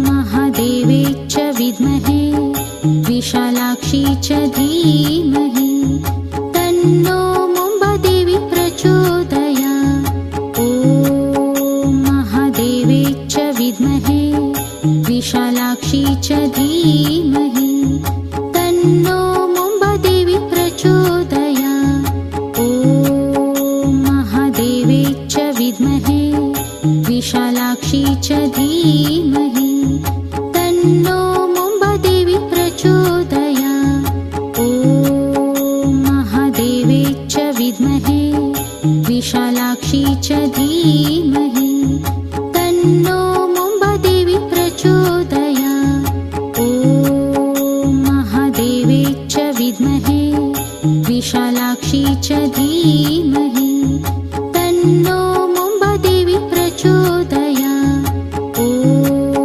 महादेवे च विद्महे विशालाक्षी च धीमहि तन्नो मुम्बादेवी प्रचोदयात्। ॐ महादेवे च विद्महे विशालाक्षी च धीमहि तन्नो मुम्बादेवी प्रचोदयात्। ॐ महादेवे च विद्महे विशालाक्षी च धीमहि